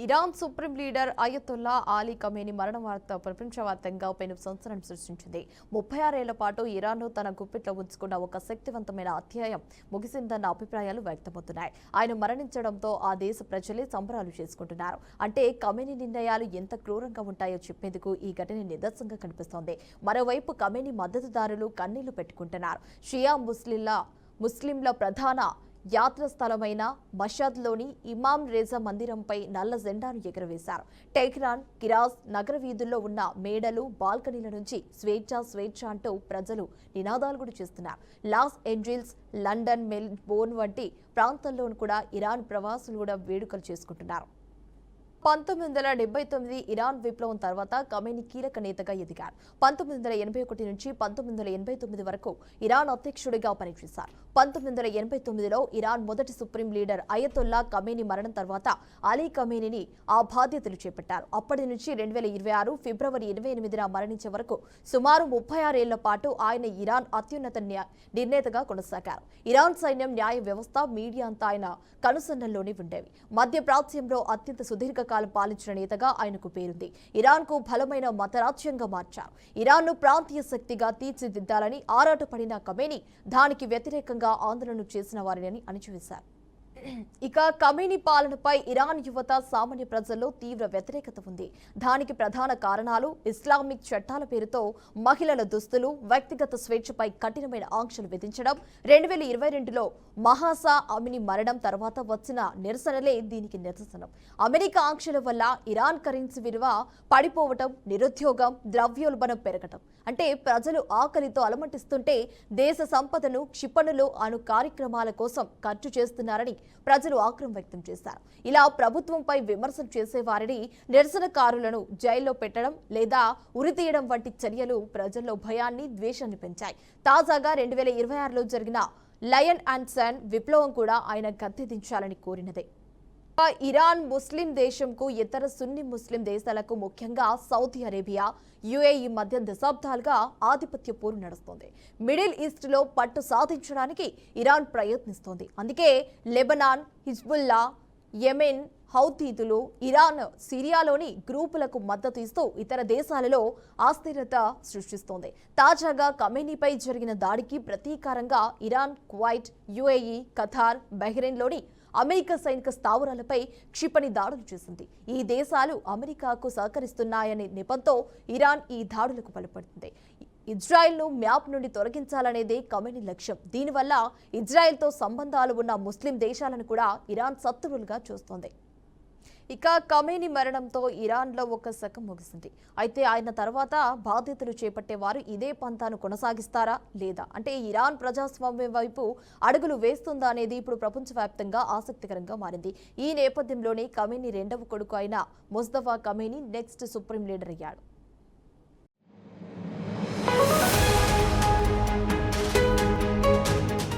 Iran supreme leader Ayatollah Ali Khamenei మరణ వార్త ప్రపంచవ్యాప్తంగా పెను సంచలనం సృష్టించింది. 36 ఏళ్ల పాటు ఇరాన్ను తన గుప్పిట్లో ఉంచుకున్న ఒక శక్తివంతమైన అధ్యాయం ముగిసిందన్న అభిప్రాయాలు వ్యక్తమవుతున్నాయి. ఆయన మరణించడంతో ఆ దేశ ప్రజలే సంబరాలు చేసుకుంటున్నారు. అంటే ఖమేనీ నిర్ణయాలు ఎంత క్రూరంగా ఉంటాయో చెప్పేందుకు ఈ ఘటన నిదర్శనంగా కనిపిస్తోంది. మరోవైపు ఖమేనీ మద్దతుదారులు కన్నీళ్లు పెట్టుకుంటున్నారు. షియా ముస్లింల ప్రధాన యాత్రాస్థలమైన మషాద్లోని ఇమాం రేజా మందిరంపై నల్ల జెండాను ఎగురవేశారు. టెహ్రాన్, కిరాజ్ నగర వీధుల్లో ఉన్న మేడలు, బాల్కనీల నుంచి స్వేచ్ఛ అంటూ ప్రజలు నినాదాలు కూడా చేస్తున్నారు. లాస్ ఏంజల్స్, లండన్, మెల్బోర్న్ వంటి ప్రాంతాల్లో కూడా ఇరాన్ ప్రవాసులు కూడా వేడుకలు చేసుకుంటున్నారు. 1979 ఇరాన్ విప్లవం తర్వాత ఖమేనీ కీలక నేతగా ఎదిగారు. 1981 నుంచి 1989 వరకు ఇరాన్ అధ్యక్షుడిగా పనిచేశారు. 1989లో ఇరాన్ మొదటి సుప్రీం లీడర్ అయతుల్లా ఖమేనీ మరణం తర్వాత అలీ ఖమేనీని ఆ బాధ్యతలు చేపట్టారు. అప్పటి నుంచి 2026 ఫిబ్రవరి 28న మరణించే వరకు సుమారు 36 ఏళ్ల పాటు ఆయన ఇరాన్ అత్యున్నత నిర్ణేతగా కొనసాగారు. ఇరాన్ సైన్యం, న్యాయ వ్యవస్థ, మీడియా అంతా ఆయన కనుసన్నల్లోనే ఉండేవి. మధ్య ప్రాచ్యంలో అత్యంత సుదీర్ఘకాలం పాలించిన నేతగా ఆయనకు పేరుంది. ఇరాన్కు బలమైన మతరాజ్యంగా మార్చారు. ఇరాన్ను ప్రాంతీయ శక్తిగా తీర్చిదిద్దాలని ఆరాటపడిన ఖమేనీ దానికి వ్యతిరేకంగా ఆందోళన చేసిన వారిని అణిచివేశారు. ఇక ఖమేనీ పాలనపై ఇరాన్ యువత, సామాన్య ప్రజల్లో తీవ్ర వ్యతిరేకత ఉంది. దానికి ప్రధాన కారణాలు ఇస్లామిక్ చట్టాల పేరుతో మహిళల దుస్తులు, వ్యక్తిగత స్వేచ్ఛపై కఠినమైన ఆంక్షలు విధించడం, 2022లో మహాసా అమిని మరణం తర్వాత వచ్చిన నిరసనలే దీనికి నిదర్శనం. అమెరికా ఆంక్షల వల్ల ఇరాన్ కరెన్సీ విలువ పడిపోవటం, నిరుద్యోగం, ద్రవ్యోల్బణం పెరగటం, అంటే ప్రజలు ఆకలితో అలమటిస్తుంటే దేశ సంపదను క్షిపణులు అణు కార్యక్రమాల కోసం ఖర్చు చేస్తున్నారని ప్రజలు ఆగ్రహం వ్యక్తం చేశారు. ఇలా ప్రభుత్వంపై విమర్శలు చేసేవారిని, నిరసనకారులను జైల్లో పెట్టడం లేదా ఉరితీయడం వంటి చర్యలు ప్రజల్లో భయాన్ని, ద్వేషాన్ని పెంచాయి. తాజాగా 2026లో జరిగిన లయన్ అండ్ సన్ విప్లవం కూడా ఆయన గద్దెదించాలని కోరినదే. ఇరాన్ ముస్లిం దేశంకు ఇతర సున్నీ ముస్లిం దేశాలకు, ముఖ్యంగా సౌదీ అరేబియా, యుఏఈ మధ్య దశాబ్దాలుగా ఆధిపత్య పోరు నడుస్తోంది. మిడిల్ ఈస్ట్ లో పట్టు సాధించడానికి ఇరాన్ ప్రయత్నిస్తోంది. అందుకే లెబనాన్, హిజ్బుల్లా, యెమెన్ హౌతీతులు, ఇరాన్, సిరియాలోని గ్రూపులకు మద్దతు ఇస్తూ ఇతర దేశాలలో అస్థిరత సృష్టిస్తోంది. తాజాగా ఖమేనీపై జరిగిన దాడికి ప్రతీకారంగా ఇరాన్, కువైట్, యుఏఈ, ఖతార్, బహ్రెయిన్లోని అమెరికా సైనిక స్థావరాలపై క్షిపణి దాడులు చేసింది. ఈ దేశాలు అమెరికాకు సహకరిస్తున్నాయనే నెపంతో ఇరాన్ ఈ దాడులకు పాల్పడుతుంది. ఇజ్రాయెల్ను మ్యాప్ నుండి తొలగించాలనేదే ఖమేనీ లక్ష్యం. దీనివల్ల ఇజ్రాయెల్తో సంబంధాలు ఉన్న ముస్లిం దేశాలను కూడా ఇరాన్ శత్రువులుగా చూస్తోంది. ఇక ఖమేనీ మరణంతో ఇరాన్లో ఒక శకం ముగిసింది. అయితే ఆయన తర్వాత బాధ్యతలు చేపట్టేవారు ఇదే పంతాను కొనసాగిస్తారా లేదా, అంటే ఇరాన్ ప్రజాస్వామ్యం వైపు అడుగులు వేస్తుందా అనేది ఇప్పుడు ప్రపంచవ్యాప్తంగా ఆసక్తికరంగా మారింది. ఈ నేపథ్యంలోనే ఖమేనీ రెండవ కొడుకు అయిన Mustafa Khamenei next supreme leader అయ్యాడు.